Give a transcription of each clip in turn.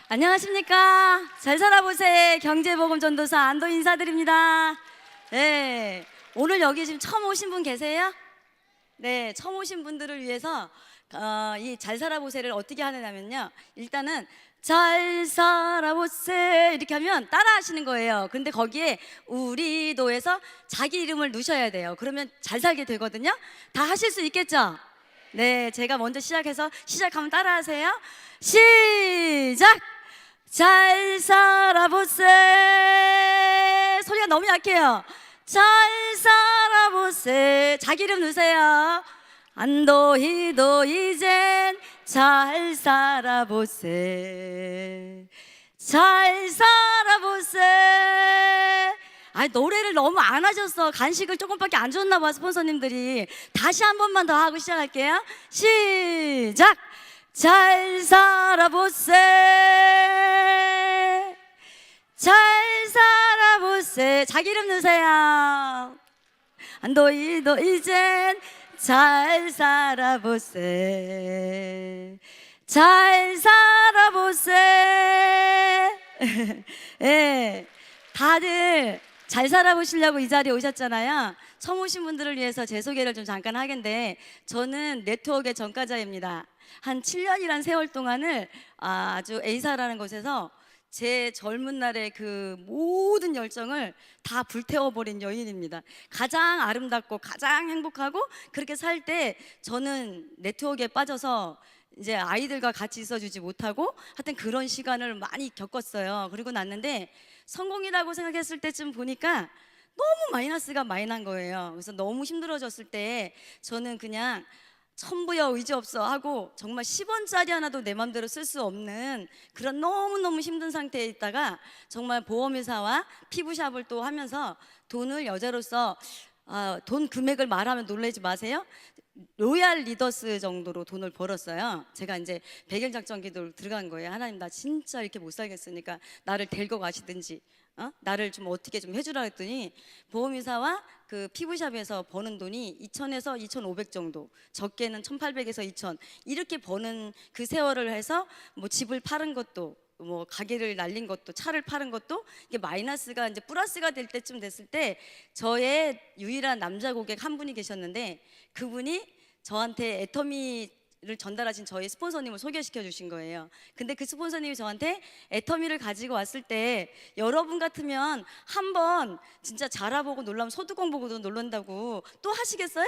안녕하십니까. 잘 살아보세 경제복음 전도사 안도 인사드립니다. 네, 오늘 여기 지금 처음 오신 분 계세요? 네, 처음 오신 분들을 위해서 이 잘 살아보세를 어떻게 하느냐면요, 일단은 잘 살아보세 이렇게 하면 따라 하시는 거예요. 근데 거기에 우리도에서 자기 이름을 넣으셔야 돼요. 그러면 잘 살게 되거든요. 다 하실 수 있겠죠? 네, 제가 먼저 시작하면 따라 하세요. 시작! 잘 살아보세. 소리가 너무 약해요. 잘 살아보세. 자기 이름 넣으세요. 안도희도 이젠 잘 살아보세. 잘 살아보세. 노래를 너무 안 하셨어. 간식을 조금밖에 안 줬나 봐, 스폰서님들이. 다시 한 번만 더 하고 시작할게요. 시작! 잘 살아보세. 잘 살아보세. 자기 이름 넣으세요. 안도이도 이젠 잘 살아보세. 잘 살아보세. 네, 다들 잘 살아보시려고 이 자리에 오셨잖아요. 처음 오신 분들을 위해서 제 소개를 좀 잠깐 하겠는데, 저는 네트워크의 전과자입니다. 한 7년이란 세월 동안을 아주 A사라는 곳에서 제 젊은 날의 그 모든 열정을 다 불태워버린 여인입니다. 가장 아름답고 가장 행복하고 그렇게 살 때 저는 네트워크에 빠져서 이제 아이들과 같이 있어주지 못하고 하여튼 그런 시간을 많이 겪었어요. 그리고 났는데 성공이라고 생각했을 때쯤 보니까 너무 마이너스가 많이 난 거예요. 그래서 너무 힘들어졌을 때 저는 그냥 천부여 의지 없어 하고 정말 10원짜리 하나도 내 맘대로 쓸 수 없는 그런 너무너무 힘든 상태에 있다가 정말 보험회사와 피부샵을 또 하면서 돈을 여자로서 돈 금액을 말하면 놀라지 마세요. 로얄 리더스 정도로 돈을 벌었어요. 제가 이제 백일작전 기도를 들어간 거예요. 하나님, 나 진짜 이렇게 못 살겠으니까 나를 데리고 가시든지 나를 좀 어떻게 좀 해주라 했더니 보험회사와 그 피부샵에서 버는 돈이 2,000에서 2,500 정도, 적게는 1,800에서 2,000 이렇게 버는 그 세월을 해서 뭐 집을 파는 것도 뭐 가게를 날린 것도 차를 파는 것도 이게 마이너스가 이제 플러스가 될 때쯤 됐을 때 저의 유일한 남자 고객 한 분이 계셨는데 그분이 저한테 애터미를 전달하신 저희 스폰서님을 소개시켜 주신 거예요. 근데 그 스폰서님이 저한테 애터미를 가지고 왔을 때 여러분 같으면 한번 진짜 자라보고 놀라면 소뚜껑 보고도 놀란다고 또 하시겠어요?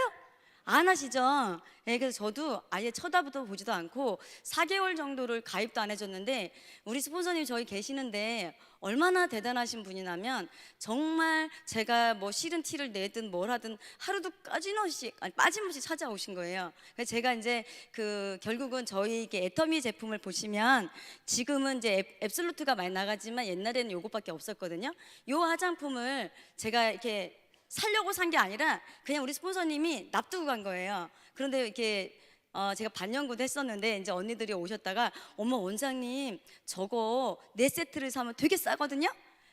안 하시죠? 네, 그래서 저도 아예 쳐다보도 보지도 않고 4개월 정도를 가입도 안 해줬는데 우리 스폰서님 저희 계시는데 얼마나 대단하신 분이냐면 정말 제가 뭐 싫은 티를 내든 뭘 하든 하루도 빠짐없이 찾아오신 거예요. 그래서 제가 이제 결국은 저희 이게 애터미 제품을 보시면 지금은 이제 앱솔루트가 많이 나가지만 옛날에는 요것밖에 없었거든요. 요 화장품을 제가 이렇게 살려고 산 게 아니라 그냥 우리 스폰서님이 납두고 간 거예요. 그런데 이렇게 제가 반영구도 했었는데 이제 언니들이 오셨다가 어머 원장님 저거 4세트를 사면 되게 싸거든요.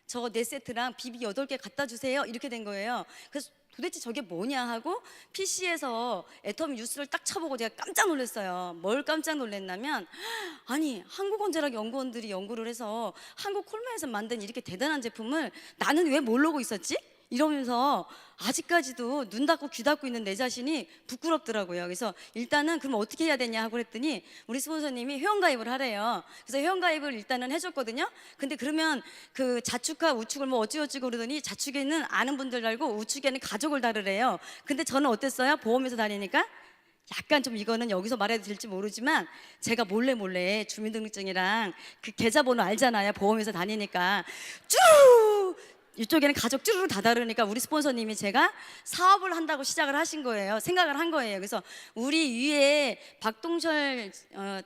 저거 4세트랑 비비 8개 갖다 주세요. 이렇게 된 거예요. 그래서 도대체 저게 뭐냐 하고 PC에서 애터미 뉴스를 딱 쳐보고 제가 깜짝 놀랐어요. 뭘 깜짝 놀랐냐면 아니 한국원자력 연구원들이 연구를 해서 한국 콜메에서 만든 이렇게 대단한 제품을 나는 왜 모르고 있었지? 이러면서 아직까지도 눈 닫고 귀 닫고 있는 내 자신이 부끄럽더라고요. 그래서 일단은 그럼 어떻게 해야 되냐 하고 그랬더니 우리 스폰서님이 회원가입을 하래요. 그래서 회원가입을 일단은 해줬거든요. 근데 그러면 그 자축과 우축을 뭐 어찌어찌고 그러더니 자축에는 아는 분들 달고 우축에는 가족을 다르래요. 근데 저는 어땠어요? 보험회사 다니니까 약간 좀 이거는 여기서 말해도 될지 모르지만 제가 몰래 주민등록증이랑 그 계좌번호 알잖아요. 보험회사 다니니까 쭉 이쪽에는 가족 쭈르르 다 다르니까 우리 스폰서님이 제가 사업을 한다고 시작을 하신 거예요. 생각을 한 거예요. 그래서 우리 위에 박동철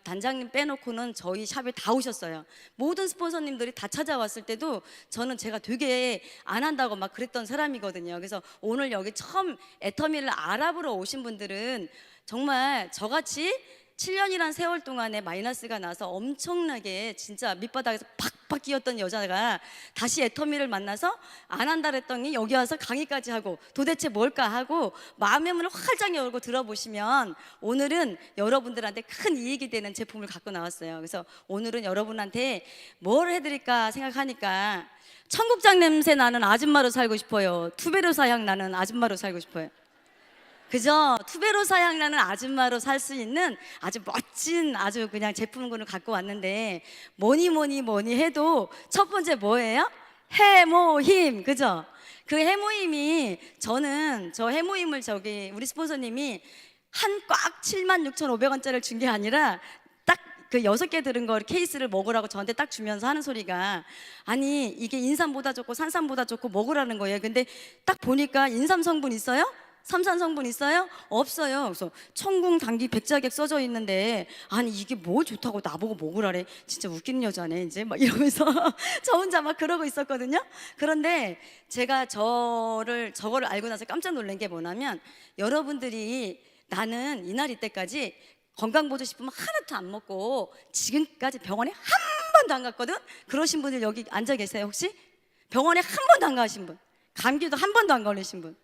단장님 빼놓고는 저희 샵에 다 오셨어요. 모든 스폰서님들이 다 찾아왔을 때도 저는 제가 되게 안 한다고 막 그랬던 사람이거든요. 그래서 오늘 여기 처음 애터미를 알아보러 오신 분들은 정말 저같이 7년이란 세월 동안에 마이너스가 나서 엄청나게 진짜 밑바닥에서 팍팍 끼었던 여자가 다시 애터미를 만나서 안 한다 그랬더니 여기 와서 강의까지 하고 도대체 뭘까 하고 마음의 문을 활짝 열고 들어보시면 오늘은 여러분들한테 큰 이익이 되는 제품을 갖고 나왔어요. 그래서 오늘은 여러분한테 뭘 해드릴까 생각하니까 청국장 냄새 나는 아줌마로 살고 싶어요. 투베로사 향 나는 아줌마로 살고 싶어요. 그죠? 투베로사 향 나는 아줌마로 살 수 있는 아주 멋진 아주 그냥 제품군을 갖고 왔는데 뭐니 해도 첫 번째 뭐예요? 해모힘. 그죠? 그 해모힘이 저는 저 해모힘을 우리 스폰서님이 한 꽉 76,500원짜리를 준 게 아니라 딱 그 6개 들은 거 케이스를 먹으라고 저한테 딱 주면서 하는 소리가 아니 이게 인삼보다 좋고 산삼보다 좋고 먹으라는 거예요. 근데 딱 보니까 인삼 성분 있어요? 삼산 성분 있어요? 없어요. 그래서 청궁 당귀 백자객 써져 있는데 아니 이게 뭐 좋다고 나보고 먹으라래. 진짜 웃기는 여자네 이제 막 이러면서 저 혼자 막 그러고 있었거든요. 그런데 제가 저거를 알고 나서 깜짝 놀란 게 뭐냐면 여러분들이 나는 이날 이때까지 건강보조식품 하나도 안 먹고 지금까지 병원에 한 번도 안 갔거든. 그러신 분들 여기 앉아 계세요 혹시? 병원에 한 번도 안 가신 분, 감기도 한 번도 안 걸리신 분,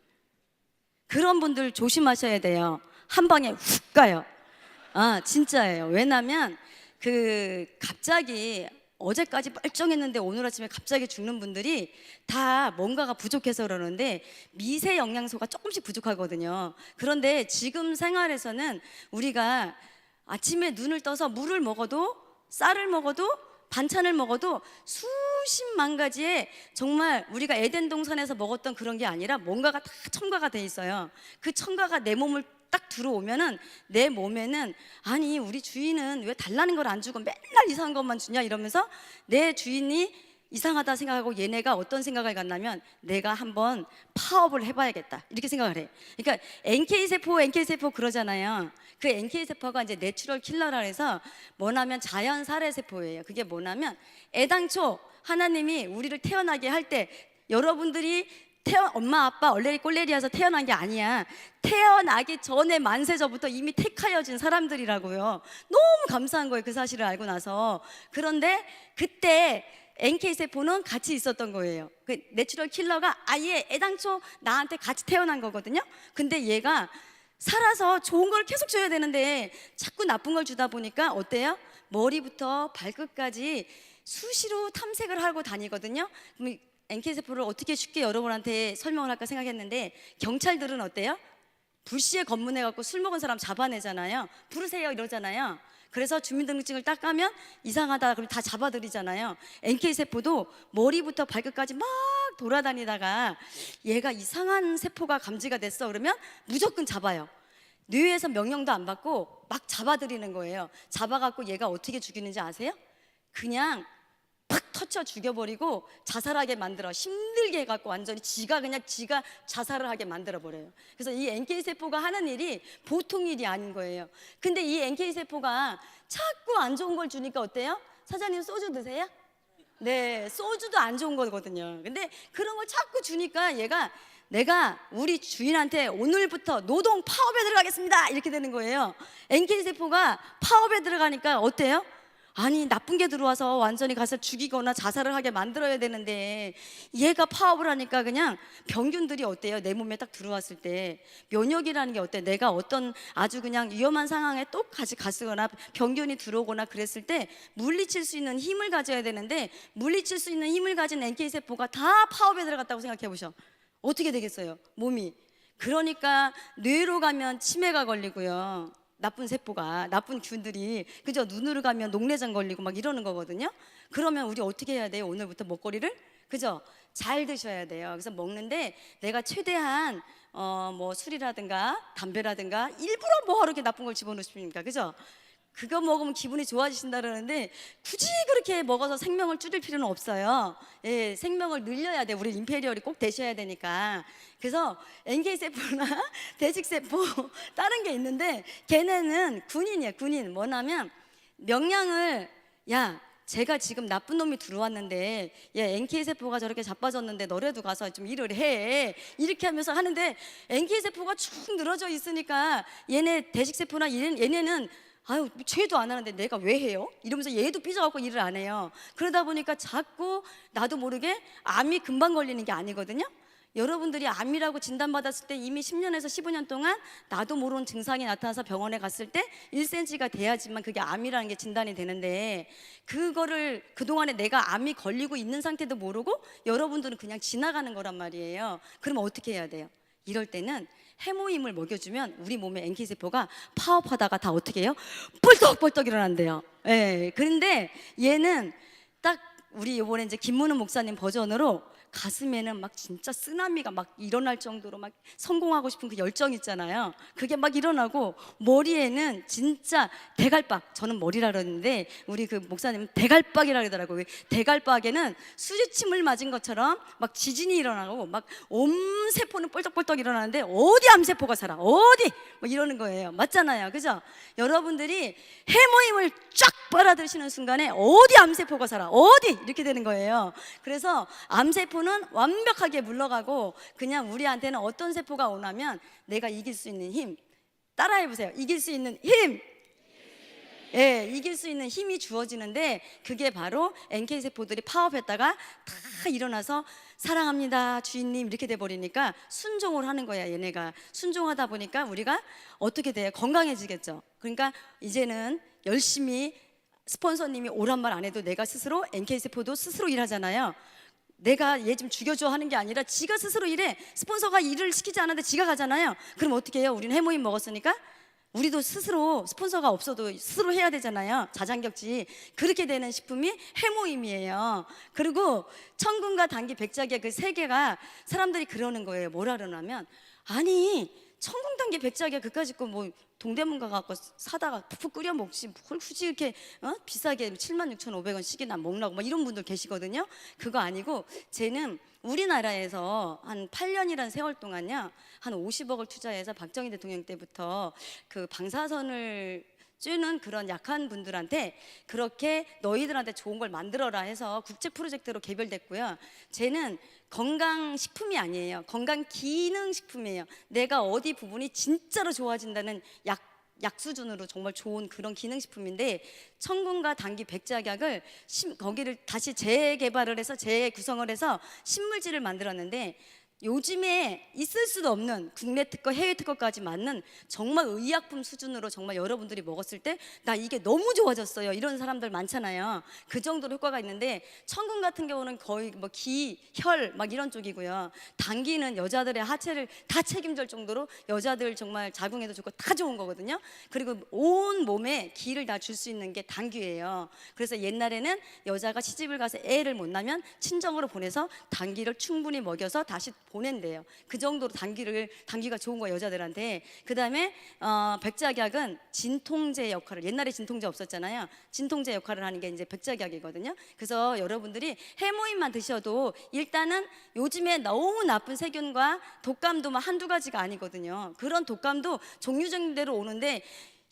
그런 분들 조심하셔야 돼요. 한 방에 훅 가요. 아 진짜예요. 왜냐면 갑자기 어제까지 멀쩡했는데 오늘 아침에 갑자기 죽는 분들이 다 뭔가가 부족해서 그러는데 미세 영양소가 조금씩 부족하거든요. 그런데 지금 생활에서는 우리가 아침에 눈을 떠서 물을 먹어도 쌀을 먹어도 반찬을 먹어도 수십만 가지의 정말 우리가 에덴 동산에서 먹었던 그런 게 아니라 뭔가가 다 첨가가 돼 있어요. 그 첨가가 내 몸을 딱 들어오면은 내 몸에는 아니 우리 주인은 왜 달라는 걸 안 주고 맨날 이상한 것만 주냐 이러면서 내 주인이 이상하다 생각하고 얘네가 어떤 생각을 갖냐면 내가 한번 파업을 해봐야겠다 이렇게 생각을 해. 그러니까 NK세포 그러잖아요. 그 NK세포가 이제 내추럴 킬러라 해서 뭐냐면 자연 살해 세포예요. 그게 뭐냐면 애당초 하나님이 우리를 태어나게 할 때 여러분들이 엄마 아빠 얼레리 꼴레리여서 태어난 게 아니야. 태어나기 전에 만세전부터 이미 택하여진 사람들이라고요. 너무 감사한 거예요 그 사실을 알고 나서. 그런데 그때 NK세포는 같이 있었던 거예요. 그 내추럴 킬러가 아예 애당초 나한테 같이 태어난 거거든요. 근데 얘가 살아서 좋은 걸 계속 줘야 되는데 자꾸 나쁜 걸 주다 보니까 어때요? 머리부터 발끝까지 수시로 탐색을 하고 다니거든요. 그럼 NK세포를 어떻게 쉽게 여러분한테 설명을 할까 생각했는데 경찰들은 어때요? 불시에 검문해갖고 술 먹은 사람 잡아내잖아요. 부르세요 이러잖아요. 그래서 주민등록증을 딱 까면 이상하다 그러면 다 잡아들이잖아요. NK세포도 머리부터 발끝까지 막 돌아다니다가 얘가 이상한 세포가 감지가 됐어 그러면 무조건 잡아요. 뇌에서 명령도 안 받고 막 잡아들이는 거예요. 잡아갖고 얘가 어떻게 죽이는지 아세요? 그냥 팍 터쳐 죽여버리고 자살하게 만들어. 힘들게 해갖고 완전히 지가 자살을 하게 만들어버려요. 그래서 이 NK세포가 하는 일이 보통 일이 아닌 거예요. 근데 이 NK세포가 자꾸 안 좋은 걸 주니까 어때요? 사장님 소주 드세요? 네, 소주도 안 좋은 거거든요. 근데 그런 걸 자꾸 주니까 내가 우리 주인한테 오늘부터 노동 파업에 들어가겠습니다 이렇게 되는 거예요. NK세포가 파업에 들어가니까 어때요? 아니 나쁜 게 들어와서 완전히 가서 죽이거나 자살을 하게 만들어야 되는데 얘가 파업을 하니까 그냥 병균들이 어때요? 내 몸에 딱 들어왔을 때 면역이라는 게 어때? 내가 어떤 아주 그냥 위험한 상황에 똑같이 갔거나 병균이 들어오거나 그랬을 때 물리칠 수 있는 힘을 가져야 되는데 물리칠 수 있는 힘을 가진 NK세포가 다 파업에 들어갔다고 생각해 보셔. 어떻게 되겠어요? 몸이. 그러니까 뇌로 가면 치매가 걸리고요. 나쁜 세포가, 나쁜 균들이 그죠? 눈으로 가면 녹내장 걸리고 막 이러는 거거든요. 그러면 우리 어떻게 해야 돼요? 오늘부터 먹거리를 그죠? 잘 드셔야 돼요. 그래서 먹는데 내가 최대한 뭐 술이라든가 담배라든가 일부러 뭐 이렇게 나쁜 걸 집어넣으십니까? 그죠? 그거 먹으면 기분이 좋아지신다 그러는데 굳이 그렇게 먹어서 생명을 줄일 필요는 없어요. 예, 생명을 늘려야 돼. 우리 임페리얼이 꼭 되셔야 되니까. 그래서 NK세포나 대식세포 다른 게 있는데 걔네는 군인이에요. 군인. 뭐냐면 명령을 제가 지금 나쁜 놈이 들어왔는데 NK세포가 저렇게 자빠졌는데 너라도 가서 좀 일을 해 이렇게 하면서 하는데 NK세포가 축 늘어져 있으니까 얘네 대식세포나 얘네는 아유, 쟤도 안 하는데 내가 왜 해요? 이러면서 얘도 삐져갖고 일을 안 해요. 그러다 보니까 자꾸 나도 모르게 암이 금방 걸리는 게 아니거든요. 여러분들이 암이라고 진단받았을 때 이미 10년에서 15년 동안 나도 모르는 증상이 나타나서 병원에 갔을 때 1cm가 돼야지만 그게 암이라는 게 진단이 되는데, 그거를 그동안에 내가 암이 걸리고 있는 상태도 모르고 여러분들은 그냥 지나가는 거란 말이에요. 그러면 어떻게 해야 돼요? 이럴 때는 해모임을 먹여주면 우리 몸의 NK세포가 파업하다가 다 어떻게 해요? 뻘떡뻘떡 일어난대요. 예. 그런데 얘는 딱 우리 이번에 이제 김문우 목사님 버전으로 가슴에는 막 진짜 쓰나미가 막 일어날 정도로 막 성공하고 싶은 그 열정 있잖아요. 그게 막 일어나고, 머리에는 진짜 대갈박, 저는 머리라 그러는데 우리 그 목사님은 대갈박이라 그러더라고요. 대갈박에는 수지침을 맞은 것처럼 막 지진이 일어나고 막 온 세포는 뻘떡뻘떡 일어나는데 어디 암세포가 살아? 어디? 뭐 이러는 거예요. 맞잖아요. 그죠? 여러분들이 해모임을 쫙 빨아들이시는 순간에 어디 암세포가 살아? 어디? 이렇게 되는 거예요. 그래서 암세포는 완벽하게 물러가고, 그냥 우리한테는 어떤 세포가 오냐면 내가 이길 수 있는 힘, 따라해보세요. 이길 수 있는 힘, 예, 이길 수 있는 힘이 주어지는데, 그게 바로 NK세포들이 파업했다가 다 일어나서 사랑합니다 주인님 이렇게 돼버리니까 순종을 하는 거야. 얘네가 순종하다 보니까 우리가 어떻게 돼요? 건강해지겠죠. 그러니까 이제는 열심히 스폰서님이 오란 말 안 해도 내가 스스로, NK세포도 스스로 일하잖아요. 내가 얘 좀 죽여줘 하는 게 아니라 지가 스스로 일해. 스폰서가 일을 시키지 않았는데 지가 가잖아요. 그럼 어떻게 해요? 우리는 해모임 먹었으니까 우리도 스스로, 스폰서가 없어도 스스로 해야 되잖아요. 자장격지. 그렇게 되는 식품이 해모임이에요. 그리고 청군과 단기, 백작의 그 세 개가 사람들이 그러는 거예요. 뭐라 그러냐면, 아니 청군, 단기, 백작의 그까짓 거 뭐 동대문 가갖고 사다가 푹푹 끓여 먹지 뭘 굳이 이렇게 비싸게 76,500원씩이나 먹라고 막 이런 분들 계시거든요. 그거 아니고, 쟤는 우리나라에서 한 8년이라는 세월 동안요, 한 50억을 투자해서 박정희 대통령 때부터 그 방사선을 쬐는 그런 약한 분들한테 그렇게 너희들한테 좋은 걸 만들어라 해서 국제 프로젝트로 개별됐고요. 쟤는 건강식품이 아니에요. 건강기능식품이에요. 내가 어디 부분이 진짜로 좋아진다는 약 수준으로 정말 좋은 그런 기능식품인데, 청군과 단기, 백작약을 거기를 다시 재개발을 해서 재구성을 해서 신물질을 만들었는데, 요즘에 있을 수도 없는 국내 특허, 해외 특허까지 맞는 정말 의약품 수준으로 정말 여러분들이 먹었을 때 나 이게 너무 좋아졌어요 이런 사람들 많잖아요. 그 정도로 효과가 있는데, 청군 같은 경우는 거의 뭐 기, 혈 막 이런 쪽이고요. 단기는 여자들의 하체를 다 책임질 정도로 여자들 정말 자궁에도 좋고 다 좋은 거거든요. 그리고 온 몸에 기를 다 줄 수 있는 게 단기예요. 그래서 옛날에는 여자가 시집을 가서 애를 못 낳으면 친정으로 보내서 단기를 충분히 먹여서 다시 보낸대요. 그 정도로 단기가 좋은 거예요, 여자들한테. 그 다음에 백작약은 진통제 역할을, 옛날에 진통제 없었잖아요. 진통제 역할을 하는 게 이제 백작약이거든요. 그래서 여러분들이 해모임만 드셔도 일단은 요즘에 너무 나쁜 세균과 독감도 막 한두 가지가 아니거든요. 그런 독감도 종류정대로 오는데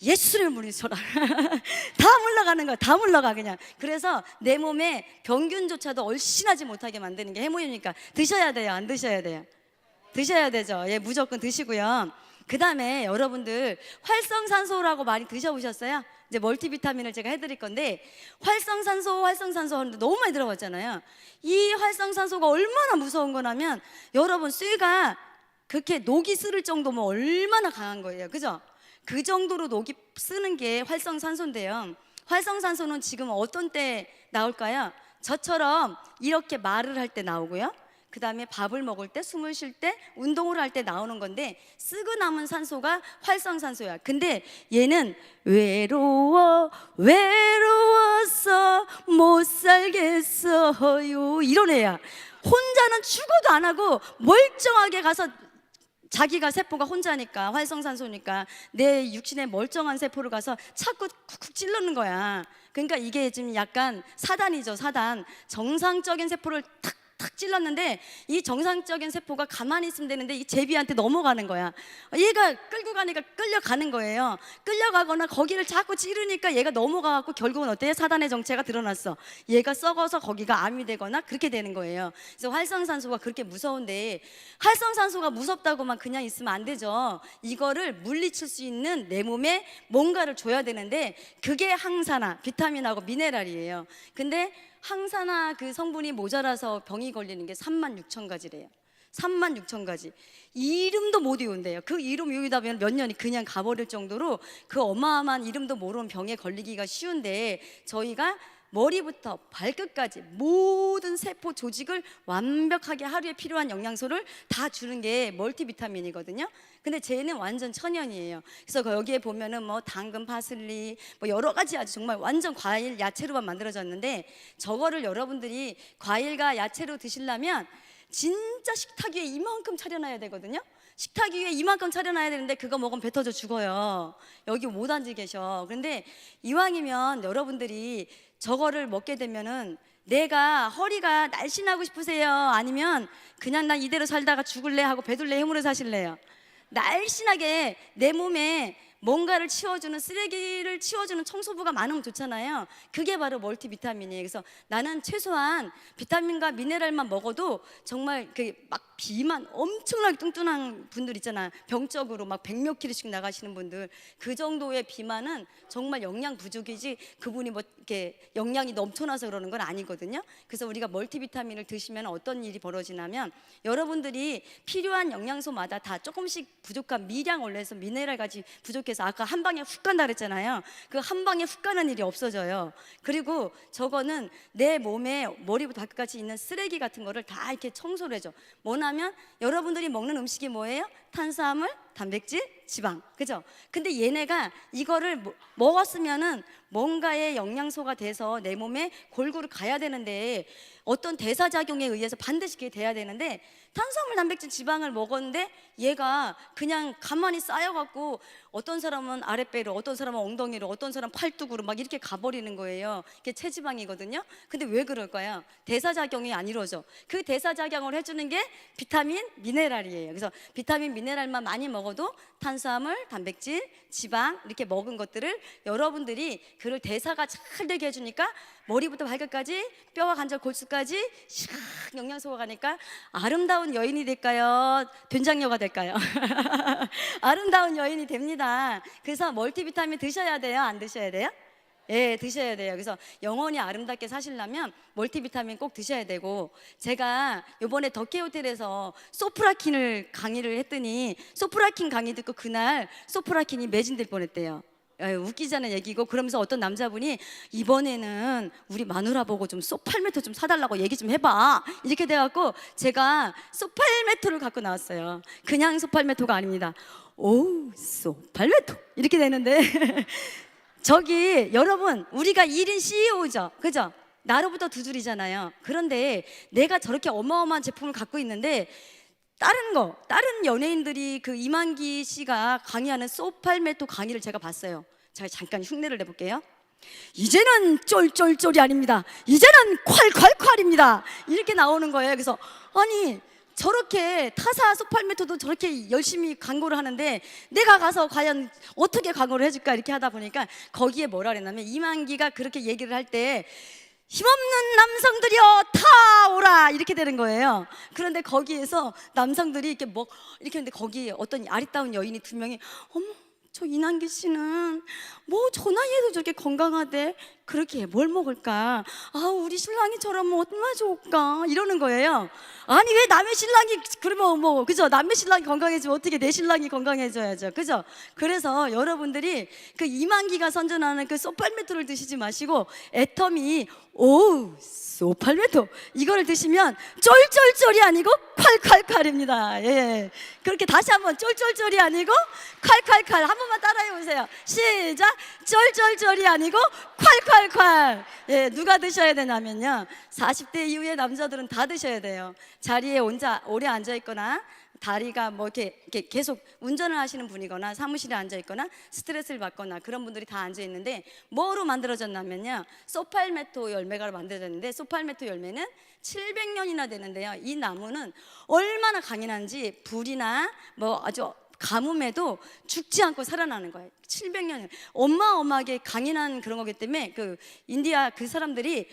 예수를 물리쳐라. 다 물러가는 거야. 다 물러가 그냥. 그래서 내 몸에 병균조차도 얼씬하지 못하게 만드는 게 해모임이니까 드셔야 돼요? 안 드셔야 돼요? 드셔야 되죠. 예, 무조건 드시고요. 그 다음에 여러분들 활성산소라고 많이 드셔보셨어요? 이제 멀티비타민을 제가 해드릴 건데, 활성산소 하는데 너무 많이 들어봤잖아요. 이 활성산소가 얼마나 무서운 거냐면, 여러분 쇠가 그렇게 녹이 쓰를 정도면 얼마나 강한 거예요. 그죠? 그 정도로 녹이 쓰는 게 활성산소인데요. 활성산소는 지금 어떤 때 나올까요? 저처럼 이렇게 말을 할 때 나오고요. 그 다음에 밥을 먹을 때, 숨을 쉴 때, 운동을 할 때 나오는 건데, 쓰고 남은 산소가 활성산소야. 근데 얘는 외로워서 못 살겠어요 이런 애야. 혼자는 죽어도 안 하고 멀쩡하게 가서, 자기가 세포가 혼자니까, 활성산소니까 내 육신의 멀쩡한 세포를 가서 자꾸 쿡쿡 찔르는 거야. 그러니까 이게 지금 약간 사단이죠, 사단. 정상적인 세포를 탁 탁 찔렀는데 이 정상적인 세포가 가만히 있으면 되는데 이 제비한테 넘어가는 거야. 얘가 끌고 가니까 끌려가는 거예요. 끌려가거나 거기를 자꾸 찌르니까 얘가 넘어가갖고 결국은 어때요? 사단의 정체가 드러났어. 얘가 썩어서 거기가 암이 되거나 그렇게 되는 거예요. 그래서 활성산소가 그렇게 무서운데 활성산소가 무섭다고만 그냥 있으면 안 되죠. 이거를 물리칠 수 있는 내 몸에 뭔가를 줘야 되는데 그게 항산화, 비타민하고 미네랄이에요. 근데 항산화 그 성분이 모자라서 병이 걸리는 게 36,000가지래요. 36,000가지. 이름도 못 외운대요. 그 이름 외우다 보면 몇 년이 그냥 가버릴 정도로 그 어마어마한 이름도 모르는 병에 걸리기가 쉬운데 저희가 머리부터 발끝까지 모든 세포 조직을 완벽하게 하루에 필요한 영양소를 다 주는 게 멀티비타민이거든요. 근데 쟤는 완전 천연이에요. 그래서 여기에 보면은 뭐 당근, 파슬리, 뭐 여러 가지 아주 정말 완전 과일, 야채로만 만들어졌는데 저거를 여러분들이 과일과 야채로 드시려면 진짜 식탁 위에 이만큼 차려놔야 되거든요. 식탁 위에 이만큼 차려놔야 되는데 그거 먹으면 배 터져 죽어요. 여기 못 앉아 계셔. 그런데 이왕이면 여러분들이 저거를 먹게 되면은 내가 허리가 날씬하고 싶으세요? 아니면 그냥 난 이대로 살다가 죽을래 하고 배둘레 힘으로 사실래요? 날씬하게 내 몸에 뭔가를 치워주는, 쓰레기를 치워주는 청소부가 많으면 좋잖아요. 그게 바로 멀티비타민이에요. 그래서 나는 최소한 비타민과 미네랄만 먹어도 정말 막 비만 엄청나게 뚱뚱한 분들 있잖아요. 병적으로 막 100몇 킬로씩 나가시는 분들, 그 정도의 비만은 정말 영양 부족이지 그분이 뭐 이렇게 영양이 넘쳐나서 그러는 건 아니거든요. 그래서 우리가 멀티비타민을 드시면 어떤 일이 벌어지냐면 여러분들이 필요한 영양소마다 다 조금씩 부족한 미량 원래에서 미네랄 가지 부족해서 아까 한 방에 훅 간다 그랬잖아요. 그 한 방에 훅 가는 일이 없어져요. 그리고 저거는 내 몸에 머리부터 발끝까지 있는 쓰레기 같은 거를 다 이렇게 청소를 해줘. 뭐냐면 여러분들이 먹는 음식이 뭐예요? 탄수화물, 단백질, 지방, 그죠? 근데 얘네가 이거를 먹었으면은 뭔가의 영양소가 돼서 내 몸에 골고루 가야 되는데 어떤 대사작용에 의해서 반드시 그게 돼야 되는데 탄수화물, 단백질, 지방을 먹었는데 얘가 그냥 가만히 쌓여갖고 어떤 사람은 아랫배로, 어떤 사람은 엉덩이로, 어떤 사람은 팔뚝으로 막 이렇게 가버리는 거예요. 이게 체지방이거든요. 근데 왜 그럴까요? 대사작용이 안 이루어져. 그 대사작용을 해주는 게 비타민, 미네랄이에요. 그래서 비타민, 미네랄만 많이 먹어도 탄수화물, 단백질, 지방 이렇게 먹은 것들을 여러분들이 그걸 대사가 잘 되게 해주니까 머리부터 발끝까지 뼈와 관절, 골수까지 샥 영양소가 가니까 아름다운 여인이 될까요? 된장녀가 될까요? 아름다운 여인이 됩니다. 그래서 멀티비타민 드셔야 돼요? 안 드셔야 돼요? 예, 드셔야 돼요. 그래서 영원히 아름답게 사시려면 멀티비타민 꼭 드셔야 되고, 제가 이번에 덕혜호텔에서 소프라킨을 강의를 했더니 소프라킨 강의 듣고 그날 소프라킨이 매진될 뻔했대요. 웃기잖아요 얘기고. 그러면서 어떤 남자분이 이번에는 우리 마누라 보고 좀 소팔메토 좀 사달라고 얘기 좀 해봐 이렇게 돼갖고 제가 소팔메토를 갖고 나왔어요. 그냥 소팔메토가 아닙니다. 오, 소팔메토 이렇게 되는데 저기 여러분, 우리가 1인 CEO죠, 그죠? 나로부터 두 줄이잖아요. 그런데 내가 저렇게 어마어마한 제품을 갖고 있는데 다른 연예인들이 그 이만기 씨가 강의하는 소팔메토 강의를 제가 봤어요. 제가 잠깐 흉내를 내볼게요. 이제는 쫄쫄쫄이 아닙니다. 이제는 콸콸콸입니다. 이렇게 나오는 거예요. 그래서 아니 저렇게 타사 소팔메토도 저렇게 열심히 광고를 하는데 내가 가서 과연 어떻게 광고를 해줄까 이렇게 하다 보니까 거기에 뭐라 그랬냐면 이만기가 그렇게 얘기를 할 때 힘없는 남성들이여 타오라 이렇게 되는 거예요. 그런데 거기에서 남성들이 이렇게 뭐 이렇게 했는데 거기 어떤 아리따운 여인이 두 명이 어머 저 이난기 씨는 뭐 저 나이에도 저렇게 건강하대. 그렇게 뭘 먹을까? 아 우리 신랑이 저러면 얼마나 좋을까? 이러는 거예요. 아니 왜 남의 신랑이 그러면 뭐 그죠? 남의 신랑이 건강해지면 어떻게 내 신랑이 건강해져야죠, 그죠? 그래서 여러분들이 그 이만기가 선전하는 그 소팔메토를 드시지 마시고 애터미 오 소팔메토 이거를 드시면 쫄쫄쫄이 아니고 콸콸콸입니다. 예, 그렇게 다시 한번 쫄쫄쫄이 아니고 콸콸콸 한 번만 따라해 보세요. 시작. 쫄쫄쫄이 아니고 콸콸콸. 예, 누가 드셔야 되냐면요 40대 이후의 남자들은 다 드셔야 돼요. 자리에 혼자 오래 앉아 있거나 다리가 뭐 이렇게 계속 운전을 하시는 분이거나 사무실에 앉아 있거나 스트레스를 받거나 그런 분들이 다 앉아 있는데 뭐로 만들어졌냐면요, 소팔메토 열매가 만들어졌는데, 소팔메토 열매는 700년이나 되는데요, 이 나무는 얼마나 강인한지 불이나 뭐 아주 가뭄에도 죽지 않고 살아나는 거예요. 700년 어마어마하게 강인한 그런 거기 때문에 그 인디아 그 사람들이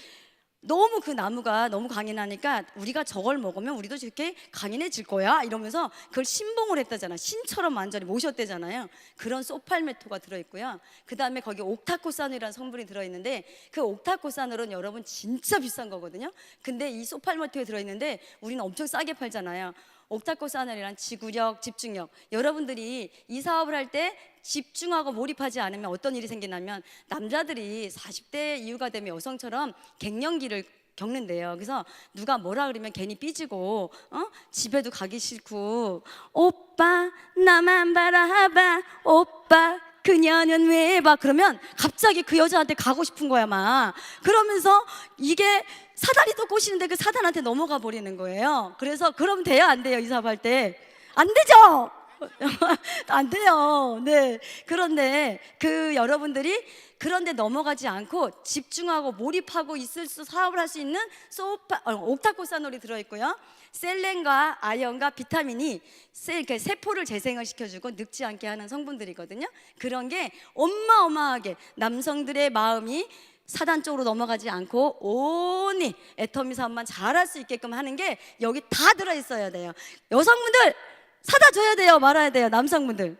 너무 그 나무가 너무 강인하니까 우리가 저걸 먹으면 우리도 저렇게 강인해질 거야 이러면서 그걸 신봉을 했다잖아. 신처럼 완전히 모셨대잖아요. 그런 소팔메토가 들어있고요. 그 다음에 거기 옥타코산이라는 성분이 들어있는데, 그 옥타코산으로는 여러분 진짜 비싼 거거든요. 근데 이 소팔메토에 들어있는데 우리는 엄청 싸게 팔잖아요. 옥타코산이란 지구력, 집중력. 여러분들이 이 사업을 할 때 집중하고 몰입하지 않으면 어떤 일이 생기냐면, 남자들이 40대 이후가 되면 여성처럼 갱년기를 겪는데요. 그래서 누가 뭐라 그러면 괜히 삐지고 집에도 가기 싫고, 오빠 나만 바라봐, 오빠 그녀는 왜 봐, 그러면 갑자기 그 여자한테 가고 싶은 거야 막. 그러면서 이게 사단이 또 꼬시는데 그 사단한테 넘어가 버리는 거예요. 그래서 그럼 돼요 안 돼요? 이 사업할 때 안 되죠. 안 돼요. 네. 그런데 그 여러분들이 그런데 넘어가지 않고 집중하고 몰입하고 있을 수, 사업을 할 수 있는 옥타코사놀이 들어있고요. 셀렌과 아연과 비타민이 세포를 재생을 시켜주고 늙지 않게 하는 성분들이거든요. 그런 게 어마어마하게 남성들의 마음이 사단 쪽으로 넘어가지 않고 온히 애터미 사업만 잘할 수 있게끔 하는 게 여기 다 들어있어야 돼요. 여성분들 사다 줘야 돼요, 말아야 돼요? 남성분들,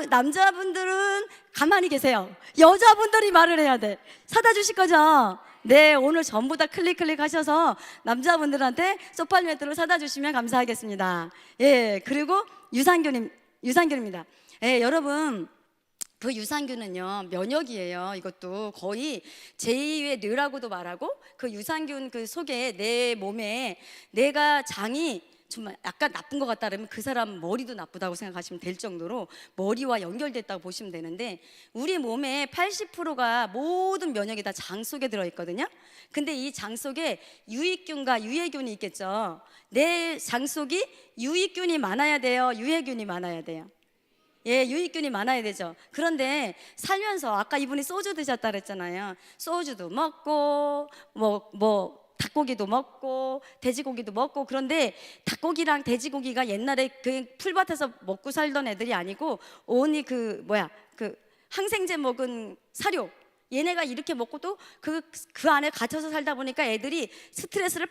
남자분들은 가만히 계세요. 여자분들이 말을 해야 돼. 사다 주실 거죠? 네, 오늘 전부 다 클릭 하셔서 남자분들한테 소팔메토를 사다 주시면 감사하겠습니다. 예, 그리고 유산균입니다. 예, 여러분, 그 유산균은요 면역이에요. 이것도 거의 제2의 뇌라고도 말하고, 그 유산균 그 속에 내 몸에 내가 장이 정말 약간 나쁜 것 같다 그러면 그 사람 머리도 나쁘다고 생각하시면 될 정도로 머리와 연결됐다고 보시면 되는데, 우리 몸의 80%가 모든 면역이 다 장 속에 들어있거든요. 근데 이 장 속에 유익균과 유해균이 있겠죠. 내 장 속이 유익균이 많아야 돼요, 유해균이 많아야 돼요? 예, 유익균이 많아야 되죠. 그런데 살면서 아까 이분이 소주 드셨다 그랬잖아요. 소주도 먹고 닭고기도 먹고 돼지고기도 먹고, 그런데 닭고기랑 돼지고기가 옛날에 그 풀밭에서 먹고 살던 애들이 아니고 온이 그 항생제 먹은 사료, 얘네가 이렇게 먹고 또 그 안에 갇혀서 살다 보니까 애들이 스트레스를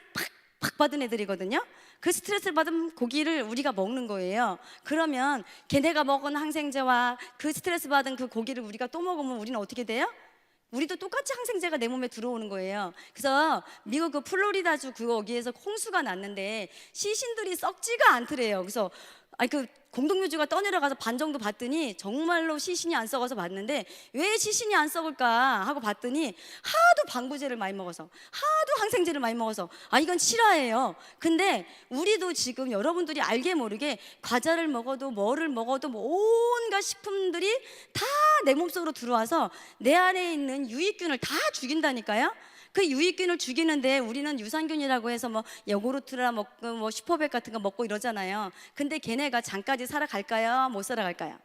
팍 받은 애들이거든요. 그 스트레스를 받은 고기를 우리가 먹는 거예요. 그러면 걔네가 먹은 항생제와 그 스트레스 받은 그 고기를 우리가 또 먹으면 우리는 어떻게 돼요? 우리도 똑같이 항생제가 내 몸에 들어오는 거예요. 그래서 미국 그 플로리다주 거기에서 홍수가 났는데 시신들이 썩지가 않더래요. 그래서 그 공동묘지가 떠내려가서 반 정도 봤더니 정말로 시신이 안 썩어서 봤는데, 왜 시신이 안 썩을까 하고 봤더니 하도 방부제를 많이 먹어서, 하도 항생제를 많이 먹어서, 이건 실화예요. 근데 우리도 지금 여러분들이 알게 모르게 과자를 먹어도 뭐를 먹어도 온갖 식품들이 다 내 몸속으로 들어와서 내 안에 있는 유익균을 다 죽인다니까요. 그 유익균을 죽이는데 우리는 유산균이라고 해서 요구르트라 먹고 슈퍼백 같은 거 먹고 이러잖아요. 근데 걔네가 장까지 살아갈까요? 못 살아갈까요?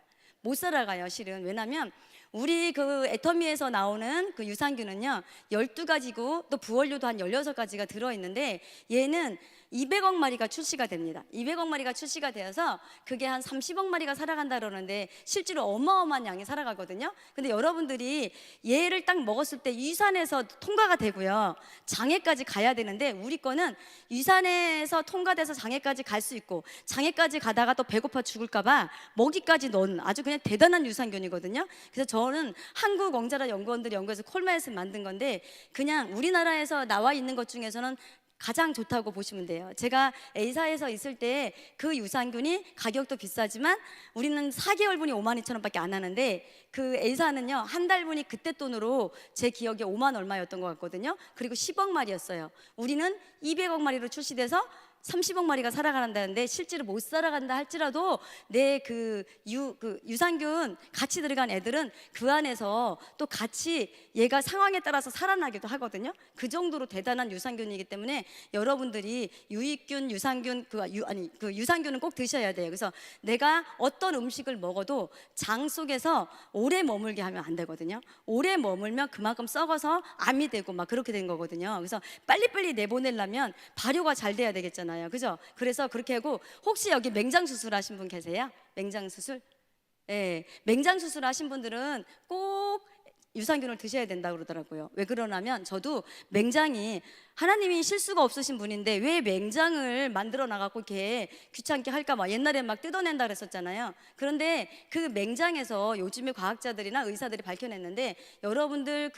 못 살아가요, 실은. 왜냐면 우리 그 애터미에서 나오는 그 유산균은요 12가지고 또 부원료도 한 16가지가 들어있는데, 얘는 200억 마리가 출시가 됩니다. 200억 마리가 출시가 되어서 그게 한 30억 마리가 살아간다 그러는데 실제로 어마어마한 양이 살아가거든요. 근데 여러분들이 얘를 딱 먹었을 때 위산에서 통과가 되고요, 장애까지 가야 되는데, 우리 거는 위산에서 통과돼서 장애까지 갈 수 있고, 장애까지 가다가 또 배고파 죽을까 봐 먹이까지 넣은 아주 그냥 대단한 유산균이거든요. 그래서 저는 한국엉자라 연구원들이 연구해서 콜마에서 만든 건데, 그냥 우리나라에서 나와 있는 것 중에서는 가장 좋다고 보시면 돼요. 제가 A사에서 있을 때 그 유산균이 가격도 비싸지만 우리는 4개월분이 52,000원밖에 안 하는데, 그 A사는요 한 달분이 그때 돈으로 제 기억에 5만 얼마였던 것 같거든요. 그리고 10억 마리였어요. 우리는 200억 마리로 출시돼서 30억 마리가 살아간다는데 실제로 못 살아간다 할지라도 내 유산균 같이 들어간 애들은 그 안에서 또 같이 얘가 상황에 따라서 살아나기도 하거든요. 그 정도로 대단한 유산균이기 때문에 여러분들이 유익균, 유산균, 유산균은 꼭 드셔야 돼요. 그래서 내가 어떤 음식을 먹어도 장 속에서 오래 머물게 하면 안 되거든요. 오래 머물면 그만큼 썩어서 암이 되고 막 그렇게 된 거거든요. 그래서 빨리빨리 내보내려면 발효가 잘 돼야 되겠잖아요. 그죠? 그래서 그렇게 하고, 혹시 여기 맹장 수술 하신 분 계세요? 맹장 수술? 네, 맹장 수술 하신 분들은 꼭 유산균을 드셔야 된다고 그러더라고요. 왜 그러냐면 저도 맹장이, 하나님이 실수가 없으신 분인데 왜 맹장을 만들어 나가고 이렇게 귀찮게 할까, 막 옛날에 막 뜯어낸다 그랬었잖아요. 그런데 그 맹장에서 요즘에 과학자들이나 의사들이 밝혀냈는데, 여러분들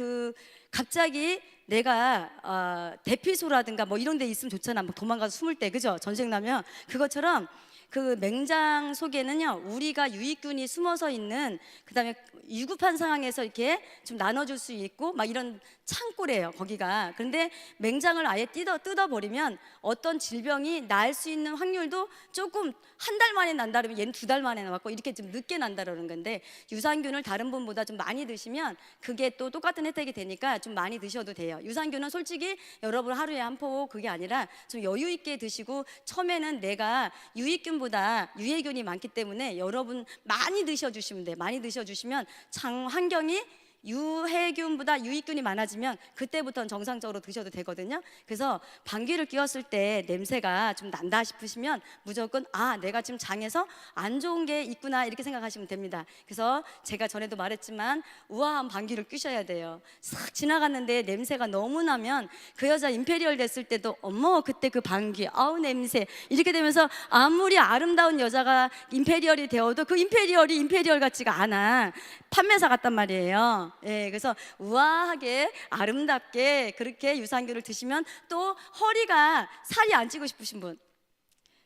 갑자기 내가 대피소라든가 뭐 이런 데 있으면 좋잖아. 막 도망가서 숨을 때, 그죠? 전쟁 나면. 그것처럼 그 맹장 속에는요, 우리가 유익균이 숨어서 있는, 그다음에 위급한 상황에서 이렇게 좀 나눠줄 수 있고 막 이런 창고래요, 거기가. 그런데 맹장을 아예 뜯어버리면 어떤 질병이 날 수 있는 확률도 조금, 한 달 만에 난다 그러면 얘는 2달 만에 나왔고 이렇게 좀 늦게 난다라는 건데, 유산균을 다른 분보다 좀 많이 드시면 그게 또 똑같은 혜택이 되니까 좀 많이 드셔도 돼요. 유산균은 솔직히 여러분 하루에 한 포 그게 아니라 좀 여유 있게 드시고, 처음에는 내가 유익균보다 유해균이 많기 때문에 여러분 많이 드셔주시면 돼요. 많이 드셔주시면 장 환경이 유해균보다 유익균이 많아지면 그때부터는 정상적으로 드셔도 되거든요. 그래서 방귀를 뀌었을 때 냄새가 좀 난다 싶으시면 무조건 내가 지금 장에서 안 좋은 게 있구나 이렇게 생각하시면 됩니다. 그래서 제가 전에도 말했지만 우아한 방귀를 뀌셔야 돼요. 싹 지나갔는데 냄새가 너무 나면 그 여자 임페리얼 됐을 때도 어머 그때 그 방귀 아우 냄새 이렇게 되면서 아무리 아름다운 여자가 임페리얼이 되어도 그 임페리얼이 임페리얼 같지가 않아. 판매사 같단 말이에요. 예, 그래서 우아하게 아름답게 그렇게 유산균을 드시면, 또 허리가 살이 안 찌고 싶으신 분,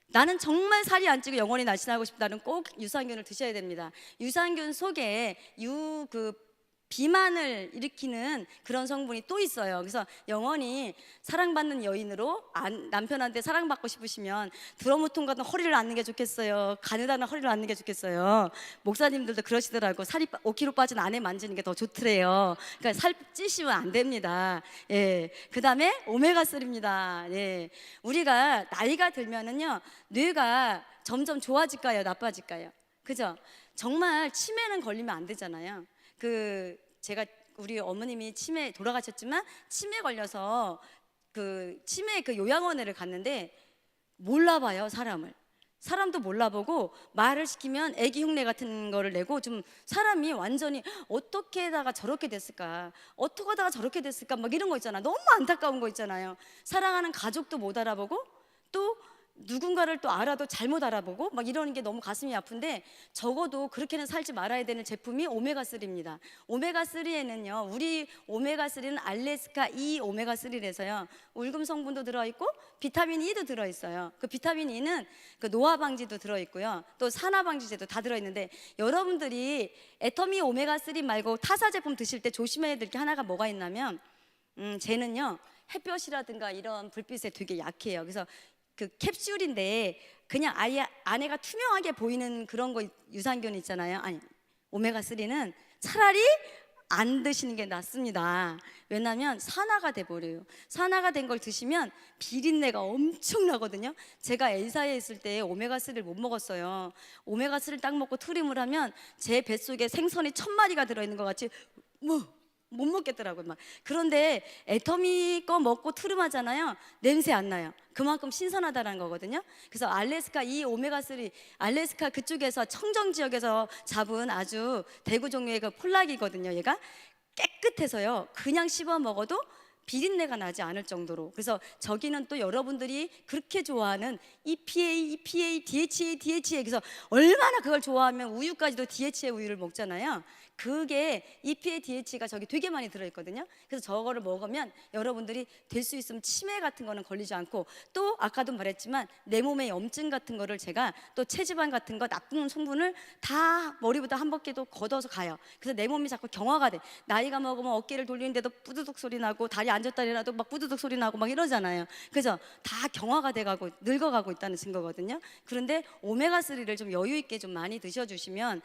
나는 정말 살이 안 찌고 영원히 날씬하고 싶다는 꼭 유산균을 드셔야 됩니다. 유산균 속에 비만을 일으키는 그런 성분이 또 있어요. 그래서 영원히 사랑받는 여인으로 남편한테 사랑받고 싶으시면 드러무통 같은 허리를 안는 게 좋겠어요? 가느다란 허리를 안는 게 좋겠어요? 목사님들도 그러시더라고. 살이 5kg 빠진 아내 만지는 게 더 좋더래요. 그러니까 살 찌시면 안 됩니다. 예. 그 다음에 오메가3입니다. 예. 우리가 나이가 들면은요, 뇌가 점점 좋아질까요? 나빠질까요? 그죠? 정말 치매는 걸리면 안 되잖아요. 제가 우리 어머님이 치매 돌아가셨지만 치매 걸려서 치매 요양원을 갔는데 몰라봐요, 사람도 몰라보고 말을 시키면 애기 흉내 같은 거를 내고, 좀 사람이 완전히 어떻게 하다가 저렇게 됐을까, 어떻게 하다가 저렇게 됐을까 막 이런 거 있잖아. 너무 안타까운 거 있잖아요. 사랑하는 가족도 못 알아보고 또 누군가를 또 알아도 잘못 알아보고 막 이러는 게 너무 가슴이 아픈데, 적어도 그렇게는 살지 말아야 되는 제품이 오메가3입니다. 오메가3에는요, 우리 오메가3는 알래스카 E 오메가3라서요, 울금 성분도 들어있고 비타민 E도 들어있어요. 그 비타민 E는 노화 방지도 들어있고요, 또 산화 방지제도 다 들어있는데, 여러분들이 애터미 오메가3 말고 타사 제품 드실 때 조심해야 될 게 하나가 뭐가 있냐면, 쟤는요 햇볕이라든가 이런 불빛에 되게 약해요. 그래서 캡슐인데 그냥 아예 안에가 투명하게 보이는 그런 거 유산균 있잖아요. 아니, 오메가3는 차라리 안 드시는 게 낫습니다. 왜냐하면 산화가 돼버려요. 산화가 된 걸 드시면 비린내가 엄청 나거든요. 제가 엘사에 있을 때 오메가3를 못 먹었어요. 오메가3를 딱 먹고 트림을 하면 제 뱃속에 생선이 1000마리가 들어있는 것 같이 못 먹겠더라고요. 막. 그런데 애터미 거 먹고 트름하잖아요. 냄새 안 나요. 그만큼 신선하다는 거거든요. 그래서 알래스카 이 오메가3, 알래스카 그쪽에서 청정 지역에서 잡은 아주 대구 종류의 폴락이거든요. 얘가 깨끗해서요, 그냥 씹어 먹어도 비린내가 나지 않을 정도로. 그래서 저기는 또 여러분들이 그렇게 좋아하는 EPA, DHA. 그래서 얼마나 그걸 좋아하면 우유까지도 DHA 우유를 먹잖아요. 그게 EPA, DHA가 저기 되게 많이 들어있거든요. 그래서 저거를 먹으면 여러분들이 될 수 있으면 치매 같은 거는 걸리지 않고, 또 아까도 말했지만 내 몸에 염증 같은 거를 제가 또 체지방 같은 거 나쁜 성분을 다 머리부터 한 바퀴도 걷어서 가요. 그래서 내 몸이 자꾸 경화가 돼. 나이가 먹으면 어깨를 돌리는데도 뿌드득 소리 나고 다리 앉았다 일어나도 막 뿌드득 소리 나고 막 이러잖아요. 그래서 다 경화가 돼가고 늙어가고 있다는 증거거든요. 그런데 오메가3를 좀 여유 있게 좀 많이 드셔주시면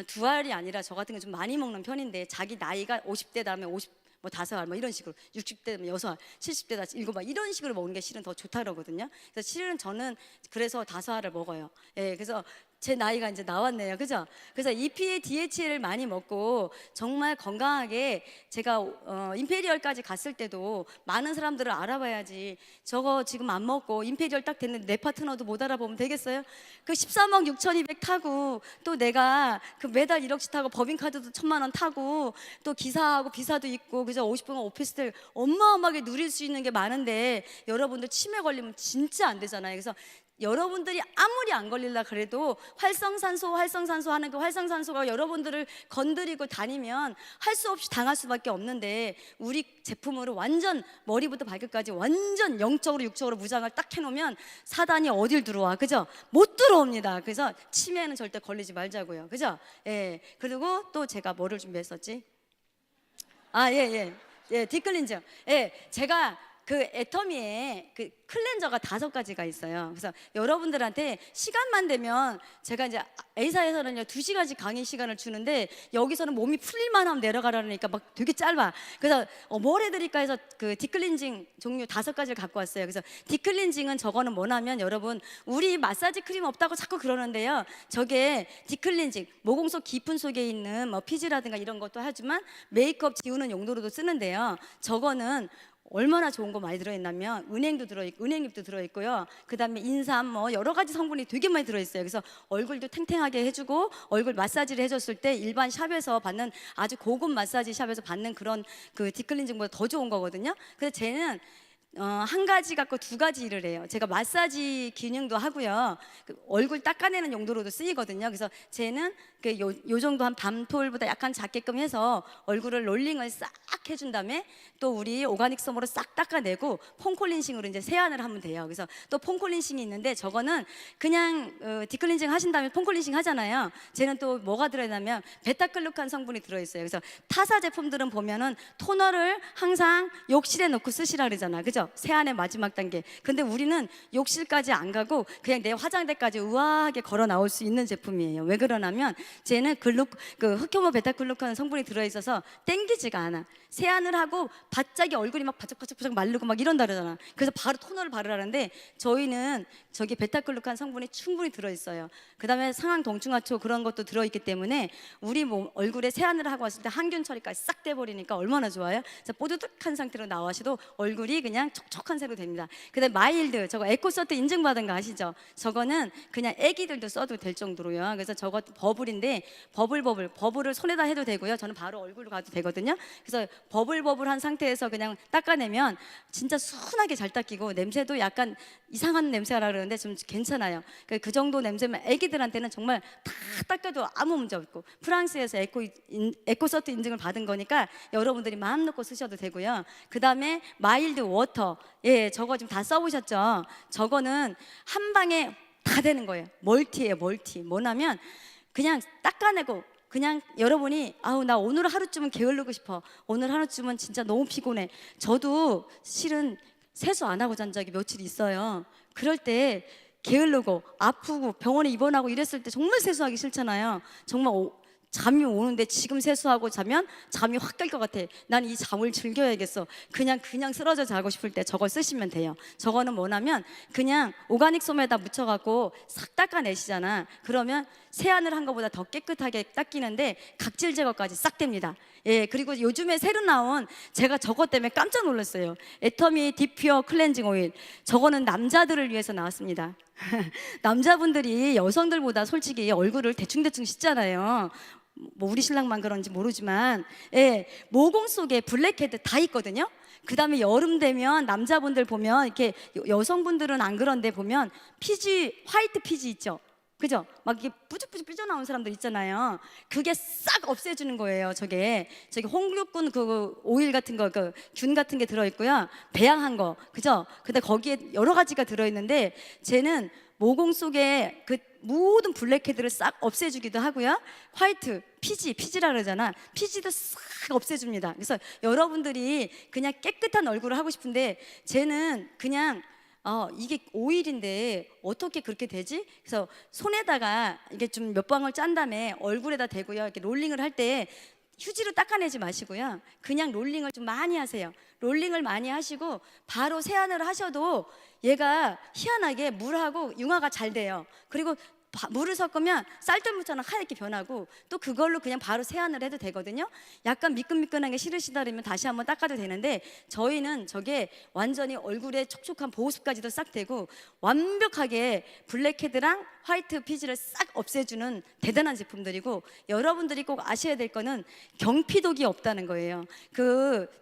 두 알이 아니라 저 같은 거 좀 많이 먹는 편인데 자기 나이가 50대 다음에 50 뭐 5알 뭐 이런 식으로 60대면 6알, 70대다 7알 이런 식으로 먹는 게 실은 더 좋다 그러거든요. 그래서 실은 저는 그래서 5알을 먹어요. 예, 그래서 제 나이가 이제 나왔네요. 그죠? 그래서 EPA, DHA를 많이 먹고 정말 건강하게 제가 임페리얼까지 갔을 때도 많은 사람들을 알아봐야지 저거 지금 안 먹고 임페리얼 딱 됐는데 내 파트너도 못 알아보면 되겠어요? 그 13억 6,200 타고 또 내가 그 매달 1억씩 타고 법인카드도 1,000만 원 타고 또 기사하고 비사도 있고 그죠? 50분간 오피스텔 어마어마하게 누릴 수 있는 게 많은데 여러분들 치매 걸리면 진짜 안 되잖아요. 그래서 여러분들이 아무리 안 걸릴라 그래도 활성산소 하는 그 활성산소가 여러분들을 건드리고 다니면 할 수 없이 당할 수밖에 없는데 우리 제품으로 완전 머리부터 발끝까지 완전 영적으로 육적으로 무장을 딱 해놓으면 사단이 어딜 들어와, 그죠? 못 들어옵니다. 그래서 치매는 절대 걸리지 말자고요, 그죠? 예. 그리고 또 제가 뭐를 준비했었지? 딥클렌저. 예, 제가 그 애터미에 그 클렌저가 5가지가 있어요. 그래서 여러분들한테 시간만 되면 제가 이제 A사에서는요 2시간씩 강의 시간을 주는데 여기서는 몸이 풀릴만 하면 내려가라니까 막 되게 짧아. 그래서 뭘 해드릴까 해서 그 딥클렌징 종류 5가지를 갖고 왔어요. 그래서 딥클렌징은 저거는 뭐냐면 여러분 우리 마사지 크림 없다고 자꾸 그러는데요. 저게 딥클렌징 모공 속 깊은 속에 있는 뭐 피지라든가 이런 것도 하지만 메이크업 지우는 용도로도 쓰는데요. 저거는 얼마나 좋은 거 많이 들어있냐면 은행도 들어있고 은행잎도 들어있고요. 그 다음에 인삼 뭐 여러 가지 성분이 되게 많이 들어있어요. 그래서 얼굴도 탱탱하게 해주고 얼굴 마사지를 해줬을 때 일반 샵에서 받는 아주 고급 마사지 샵에서 받는 그런 그 딥클렌징보다 더 좋은 거거든요. 그래서 쟤는 한 가지 갖고 2가지 일을 해요. 제가 마사지 기능도 하고요. 그 얼굴 닦아내는 용도로도 쓰이거든요. 그래서 쟤는 그 요 정도 한 밤톨보다 약간 작게끔 해서 얼굴을 롤링을 싹 해준 다음에 또 우리 오가닉 솜으로 싹 닦아내고 폼클렌싱으로 이제 세안을 하면 돼요. 그래서 또 폼클렌싱이 있는데 저거는 그냥 딥클렌징 하신 다음에 폼클렌싱 하잖아요. 쟤는 또 뭐가 들어있냐면 베타글루칸 성분이 들어있어요. 그래서 타사 제품들은 보면은 토너를 항상 욕실에 놓고 쓰시라 그러잖아, 그죠? 세안의 마지막 단계. 근데 우리는 욕실까지 안 가고 그냥 내 화장대까지 우아하게 걸어 나올 수 있는 제품이에요. 왜 그러냐면 쟤는 그 흑효모 베타글루칸 성분이 들어있어서 땡기지가 않아. 세안을 하고 바짝이 얼굴이 막 바짝바짝 마르고 막 이런다 그러잖아. 그래서 바로 토너를 바르라는데 저희는 저기 베타글루칸 성분이 충분히 들어있어요. 그 다음에 상황동충하초 그런 것도 들어있기 때문에 우리 몸 얼굴에 세안을 하고 왔을 때 항균 처리까지 싹 돼버리니까 얼마나 좋아요. 그래서 뽀드득한 상태로 나와셔도 얼굴이 그냥 촉촉한 색으로 됩니다. 그 다음에 마일드 저거 에코서트 인증받은 거 아시죠? 저거는 그냥 애기들도 써도 될 정도로요. 그래서 저거 버블인데 버블을 손에다 해도 되고요. 저는 바로 얼굴로 가도 되거든요. 그래서 버블한 상태에서 그냥 닦아내면 진짜 순하게 잘 닦이고 냄새도 약간 이상한 냄새가 나고 그러는데 좀 괜찮아요. 그 정도 냄새면 애기들한테는 정말 다 닦아도 아무 문제 없고 프랑스에서 에코서트 인증을 받은 거니까 여러분들이 마음 놓고 쓰셔도 되고요. 그 다음에 마일드 워터, 예, 저거 지금 다 써보셨죠? 저거는 한 방에 다 되는 거예요. 멀티예요, 멀티. 뭐냐면 그냥 닦아내고 그냥 여러분이 아우 나 오늘 하루쯤은 게으르고 싶어, 오늘 하루쯤은 진짜 너무 피곤해. 저도 실은 세수 안 하고 잔 적이 며칠 있어요. 그럴 때 게으르고 아프고 병원에 입원하고 이랬을 때 정말 세수하기 싫잖아요. 정말 잠이 오는데 지금 세수하고 자면 잠이 확 깰 것 같아. 난 이 잠을 즐겨야겠어. 그냥 쓰러져 자고 싶을 때 저걸 쓰시면 돼요. 저거는 뭐냐면 그냥 오가닉 솜에다 묻혀갖고 싹 닦아내시잖아. 그러면 세안을 한 것보다 더 깨끗하게 닦이는데 각질 제거까지 싹 됩니다. 예, 그리고 요즘에 새로 나온 제가 저것 때문에 깜짝 놀랐어요. 애터미 딥퓨어 클렌징 오일. 저거는 남자들을 위해서 나왔습니다. 남자분들이 여성들보다 솔직히 얼굴을 대충 씻잖아요. 뭐 우리 신랑만 그런지 모르지만, 예, 모공 속에 블랙헤드 다 있거든요. 그 다음에 여름 되면 남자분들 보면 이렇게 여성분들은 안 그런데 보면 화이트 피지 있죠. 그죠? 막 이게 뿌죽뿌죽 삐져나온 사람들 있잖아요. 그게 싹 없애주는 거예요. 저기 홍육군 그 오일 같은 거, 그 균 같은 게 들어있고요. 배양한 거, 그죠? 근데 거기에 여러 가지가 들어있는데 쟤는 모공 속에 그 모든 블랙헤드를 싹 없애주기도 하고요. 화이트, 피지라 그러잖아. 피지도 싹 없애줍니다. 그래서 여러분들이 그냥 깨끗한 얼굴을 하고 싶은데 쟤는 그냥 이게 오일인데 어떻게 그렇게 되지? 그래서 손에다가 이게 좀 몇 방울 짠 다음에 얼굴에다 대고요. 이렇게 롤링을 할 때 휴지로 닦아내지 마시고요. 그냥 롤링을 좀 많이 하세요. 롤링을 많이 하시고 바로 세안을 하셔도 얘가 희한하게 물하고 융화가 잘 돼요. 그리고 물을 섞으면 쌀뜨물처럼 하얗게 변하고 또 그걸로 그냥 바로 세안을 해도 되거든요. 약간 미끈미끈한 게 싫으시다 그러면 다시 한번 닦아도 되는데 저희는 저게 완전히 얼굴에 촉촉한 보습까지도 싹 되고 완벽하게 블랙헤드랑 화이트 피지를 싹 없애주는 대단한 제품들이고 여러분들이 꼭 아셔야 될 거는 경피독이 없다는 거예요.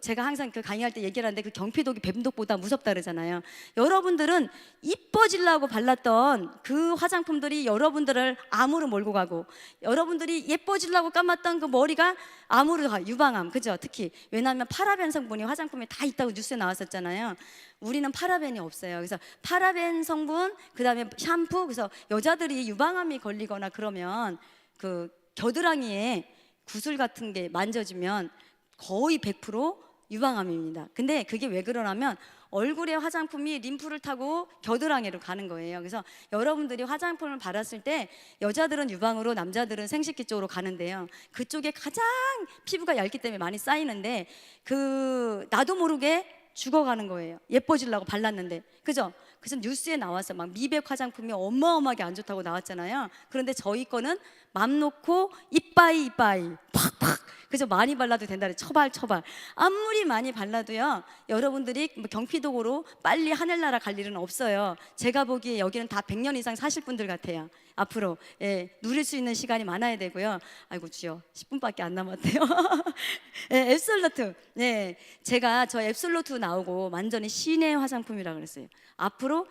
제가 항상 그 강의할 때 얘기를 하는데 그 경피독이 뱀독보다 무섭다 그러잖아요. 여러분들은 이뻐지려고 발랐던 그 화장품들이 여러분들을 암으로 몰고 가고 여러분들이 예뻐지려고 감았던 그 머리가 암으로 가, 유방암, 그죠? 특히 왜냐하면 파라벤 성분이 화장품에 다 있다고 뉴스에 나왔었잖아요. 우리는 파라벤이 없어요. 그래서 파라벤 성분, 그 다음에 샴푸, 그래서 여자들이 유방암이 걸리거나 그러면 그 겨드랑이에 구슬 같은 게 만져지면 거의 100% 유방암입니다. 근데 그게 왜 그러냐면 얼굴에 화장품이 림프를 타고 겨드랑이로 가는 거예요. 그래서 여러분들이 화장품을 바랐을 때 여자들은 유방으로 남자들은 생식기 쪽으로 가는데요. 그쪽에 가장 피부가 얇기 때문에 많이 쌓이는데 나도 모르게 죽어가는 거예요. 예뻐지려고 발랐는데, 그죠? 그래서 뉴스에 나와서 막 미백 화장품이 어마어마하게 안 좋다고 나왔잖아요. 그런데 저희 거는 맘 놓고 이빠이 팍팍, 그래서 많이 발라도 된다. 처발 아무리 많이 발라도요 여러분들이 뭐 경피독으로 빨리 하늘나라 갈 일은 없어요. 제가 보기에 여기는 다 100년 이상 사실 분들 같아요. 앞으로 누릴 수 있는 시간이 많아야 되고요. 아이고 주여 10분밖에 안 남았대요. 앱솔루트, 제가 저 앱솔루트 나오고 완전히 신의 화장품이라고 그랬어요. 앞으로